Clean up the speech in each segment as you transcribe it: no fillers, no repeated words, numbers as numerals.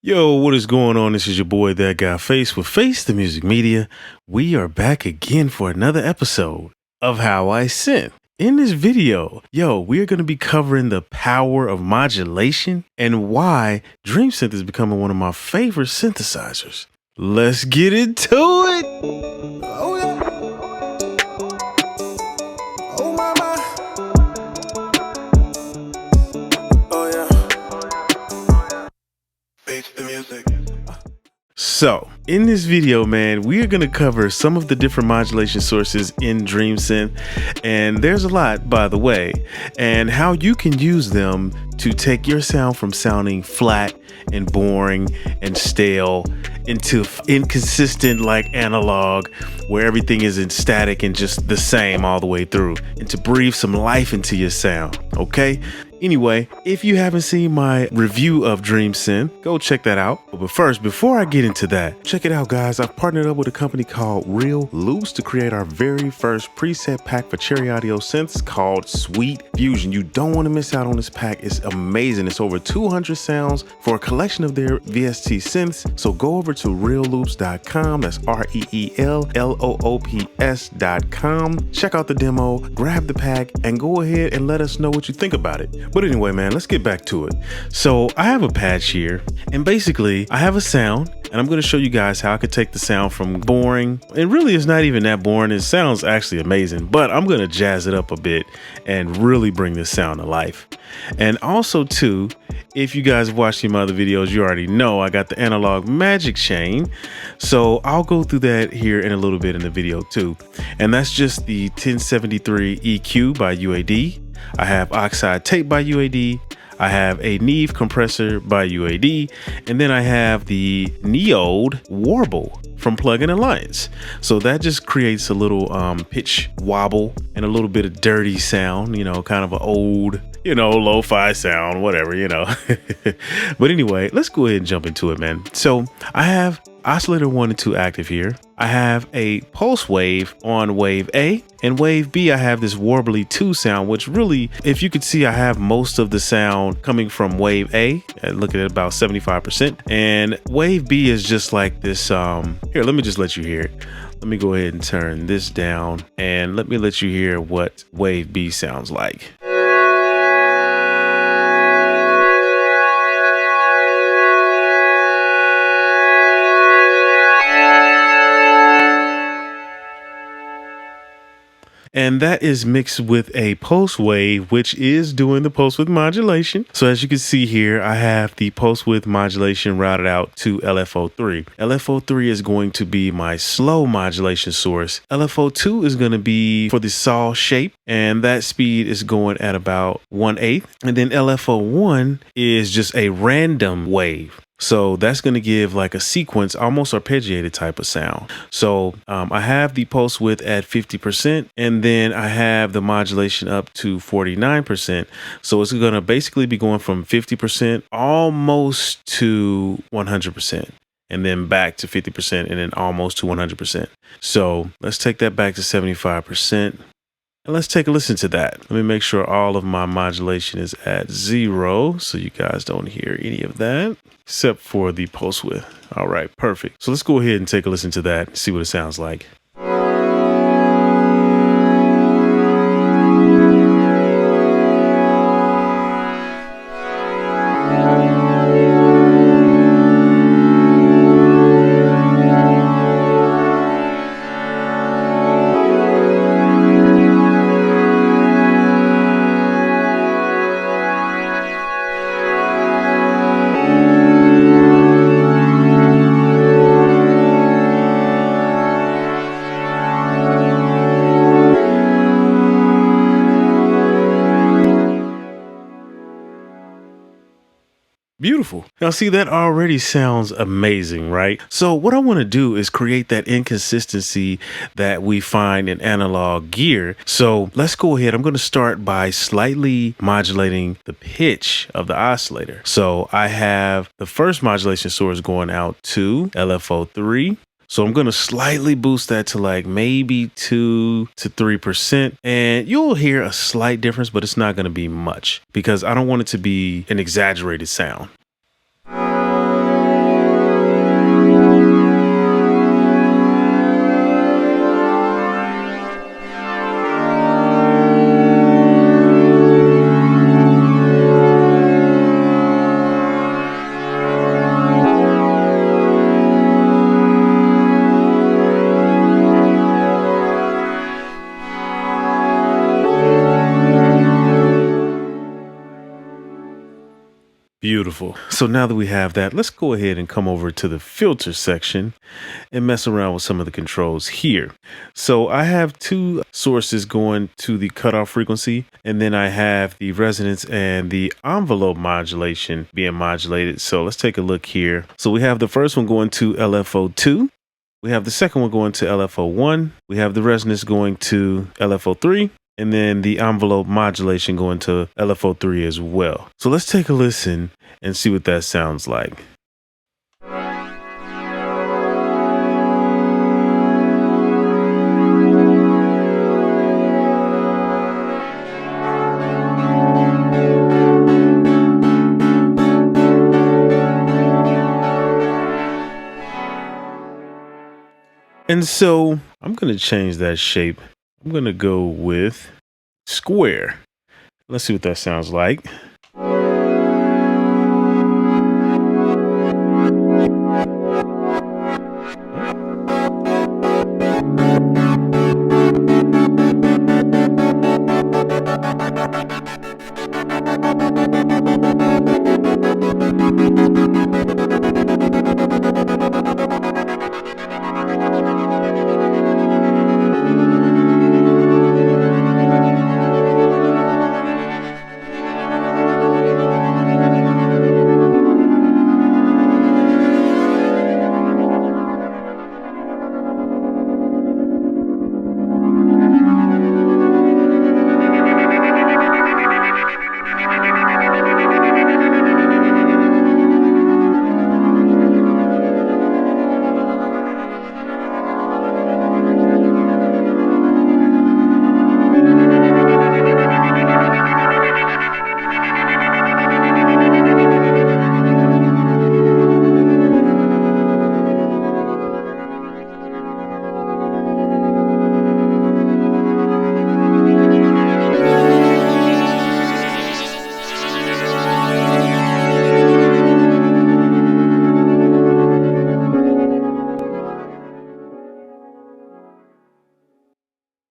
Yo, what is going on? This is your boy, ThatGuyFace with Face the Music Media. We are back again for another episode of How I Synth. In this video, we are going to be covering the power of modulation and why DreamSynth is becoming one of my favorite synthesizers. Let's get into it! Oh yeah! Oh mama! Oh yeah! Face the music. So, in this video, man, we are going to cover some of the different modulation sources in DreamSynth, and there's a lot, by the way, and how you can use them to take your sound from sounding flat and boring and stale into inconsistent like analog, where everything is in static and just the same all the way through, and to breathe some life into your sound, okay? Anyway, if you haven't seen my review of DreamSynth, go check that out. But first, before I get into that, check it out, guys. I've partnered up with a company called Real Loops to create our very first preset pack for Cherry Audio synths called Sweet Fusion. You don't want to miss out on this pack. It's amazing. It's over 200 sounds for a collection of their VST synths. So go over to realloops.com. That's REELLOOPS.com. Check out the demo, grab the pack, and go ahead and let us know what you think about it. But anyway, man, let's get back to it. So I have a patch here, and basically I have a sound, and I'm going to show you guys how I could take the sound from boring, and really it's not even that boring. It sounds actually amazing, but I'm going to jazz it up a bit and really bring this sound to life. And also too, if you guys have watched my other videos, you already know I got the analog magic chain. So I'll go through that here in a little bit in the video too. And that's just the 1073 EQ by UAD. I have Oxide Tape by UAD. I have a Neve compressor by UAD. And then I have the Neode Warble from Plugin Alliance. So that just creates a little pitch wobble and a little bit of dirty sound, you know, kind of an old, you know, lo-fi sound, whatever, you know. But anyway, let's go ahead and jump into it, man. So I have Oscillator 1 and 2 active here. I have a pulse wave on wave A, and wave B I have this warbly 2 sound, which really, if you could see, I have most of the sound coming from wave A. Look at it, about 75%. And wave B is just like this, here, let me just let you hear it. Let me go ahead and turn this down, and let me let you hear what wave B sounds like. And that is mixed with a pulse wave, which is doing the pulse width modulation. So as you can see here, I have the pulse width modulation routed out to LFO3. LFO3 is going to be my slow modulation source. LFO2 is going to be for the saw shape, and that speed is going at about 1/8. And then LFO1 is just a random wave. So that's going to give like a sequence, almost arpeggiated type of sound. So I have the pulse width at 50%, and then I have the modulation up to 49%. So it's going to basically be going from 50% almost to 100%. And then back to 50% and then almost to 100%. So let's take that back to 75%. And let's take a listen to that. Let me make sure all of my modulation is at 0 so you guys don't hear any of that except for the pulse width. All right, perfect. So let's go ahead and take a listen to that and see what it sounds like. Beautiful. Now see, that already sounds amazing, right? So what I want to do is create that inconsistency that we find in analog gear. So let's go ahead. I'm going to start by slightly modulating the pitch of the oscillator. So I have the first modulation source going out to LFO3. So I'm going to slightly boost that to like maybe 2 to 3%. And you'll hear a slight difference, but it's not going to be much because I don't want it to be an exaggerated sound. So now that we have that, let's go ahead and come over to the filter section and mess around with some of the controls here. So I have two sources going to the cutoff frequency, and then I have the resonance and the envelope modulation being modulated. So let's take a look here. So we have the first one going to LFO2. We have the second one going to LFO1. We have the resonance going to LFO3. And then the envelope modulation going to LFO3 as well. So let's take a listen and see what that sounds like. And so I'm going to change that shape. I'm going to go with square. Let's see what that sounds like.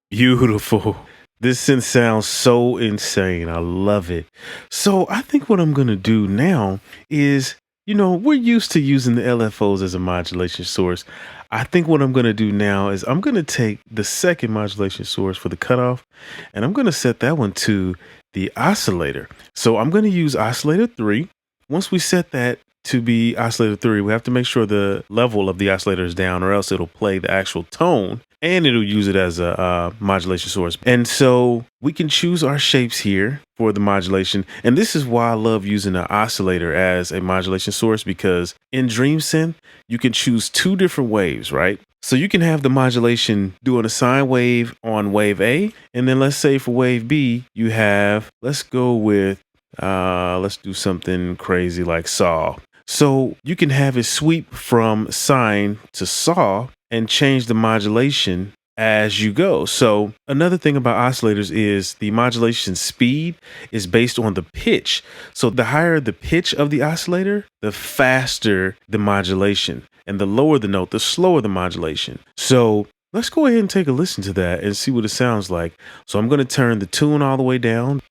Beautiful. This synth sounds so insane. I love it. So I think what I'm going to do now is, we're used to using the LFOs as a modulation source. I think what I'm going to do now is I'm going to take the second modulation source for the cutoff, and I'm going to set that one to the oscillator. So I'm going to use oscillator 3. Once we set that to be oscillator 3, we have to make sure the level of the oscillator is down, or else it'll play the actual tone and it'll use it as a modulation source. And so we can choose our shapes here for the modulation. And this is why I love using an oscillator as a modulation source, because in DreamSynth, you can choose two different waves, right? So you can have the modulation doing a sine wave on wave A. And then let's say for wave B, you have, let's go with, let's do something crazy like saw. So you can have it sweep from sine to saw and change the modulation as you go. So another thing about oscillators is the modulation speed is based on the pitch. So the higher the pitch of the oscillator, the faster the modulation, and the lower the note, the slower the modulation. So let's go ahead and take a listen to that and see what it sounds like. So I'm going to turn the tune all the way down.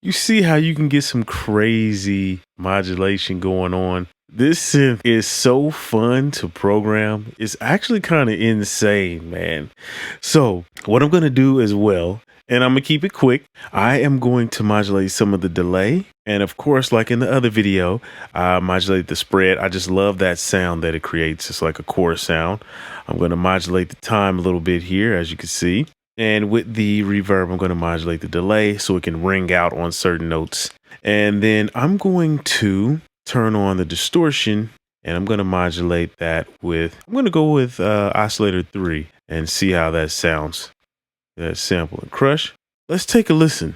You see how you can get some crazy modulation going on. This synth is so fun to program. It's actually kind of insane, man. So what I'm going to do as well, and I'm going to keep it quick, I am going to modulate some of the delay. And of course, like in the other video, I modulate the spread. I just love that sound that it creates. It's like a chorus sound. I'm going to modulate the time a little bit here, as you can see. And with the reverb, I'm going to modulate the delay so it can ring out on certain notes. And then I'm going to turn on the distortion, and I'm going to modulate that with, I'm going to go with Oscillator 3 and see how that sounds. That sample and crush. Let's take a listen.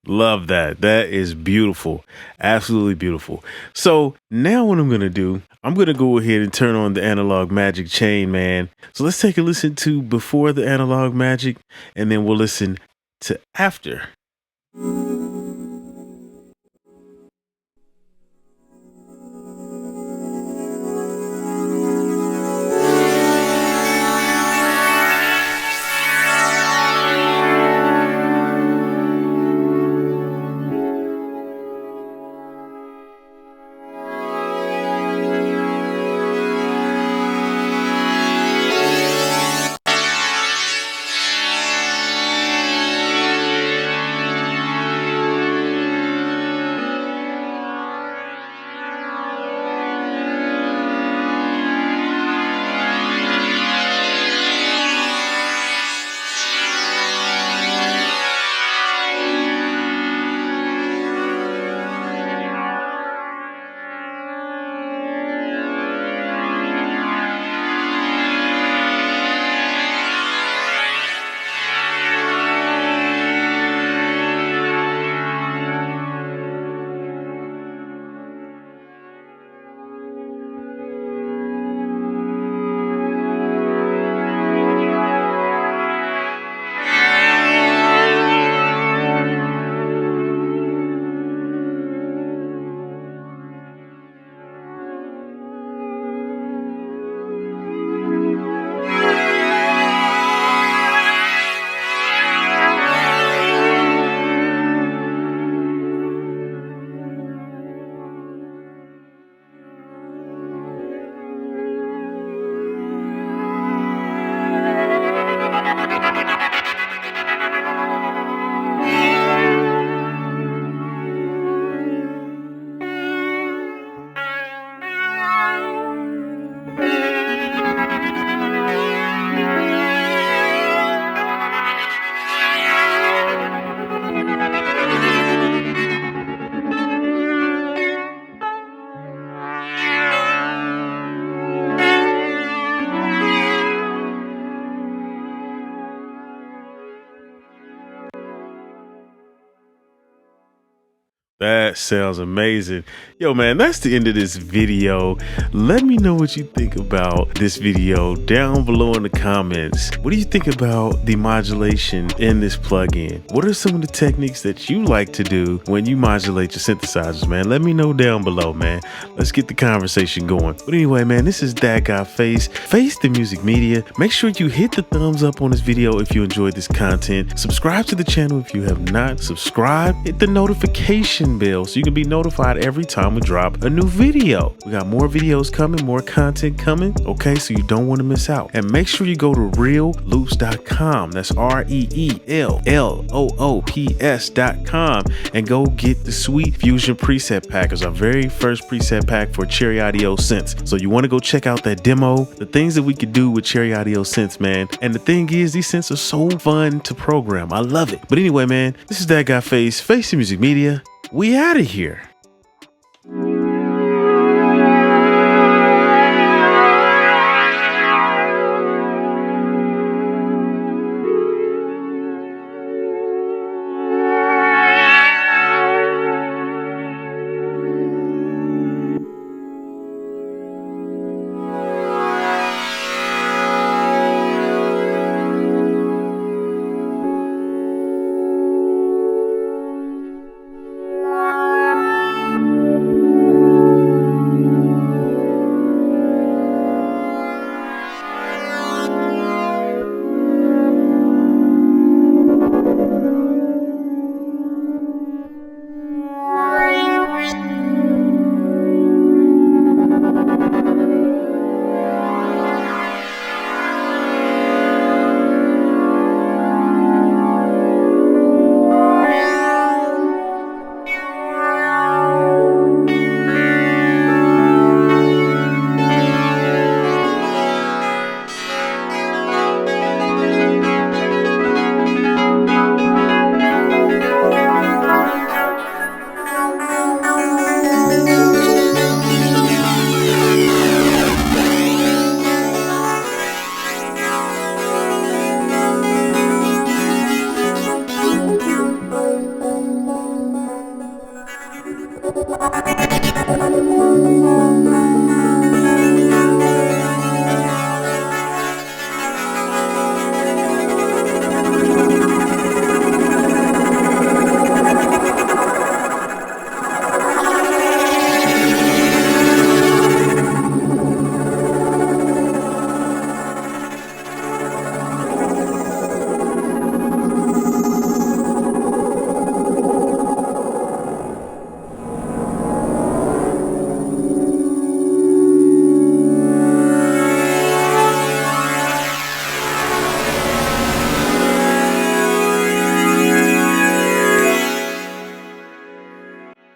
Love that. That is beautiful. Absolutely beautiful. So now what I'm going to do, I'm going to go ahead and turn on the analog magic chain, man. So let's take a listen to before the analog magic, and then we'll listen to after. That sounds amazing. Yo, man, that's the end of this video. Let me know what you think about this video down below in the comments. What do you think about the modulation in this plugin? What are some of the techniques that you like to do when you modulate your synthesizers, man? Let me know down below, man. Let's get the conversation going. But anyway, man, this is ThatGuyFace, Face the Music Media. Make sure you hit the thumbs up on this video if you enjoyed this content. Subscribe to the channel if you have not subscribed. Hit the notification bell so you can be notified every time we drop a new video. We got more videos coming, more content coming, okay, so you don't want to miss out. And make sure you go to realloops.com. That's REELLOOPS.com and go get the Sweet Fusion preset pack. It's our very first preset pack for Cherry Audio Synths. So you want to go check out that demo, the things that we could do with Cherry Audio Synths, man. And the thing is, these synths are so fun to program. I love it. But anyway, man, this is ThatGuyFace, Face the Music Media. We out of here.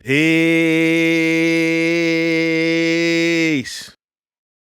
Hey.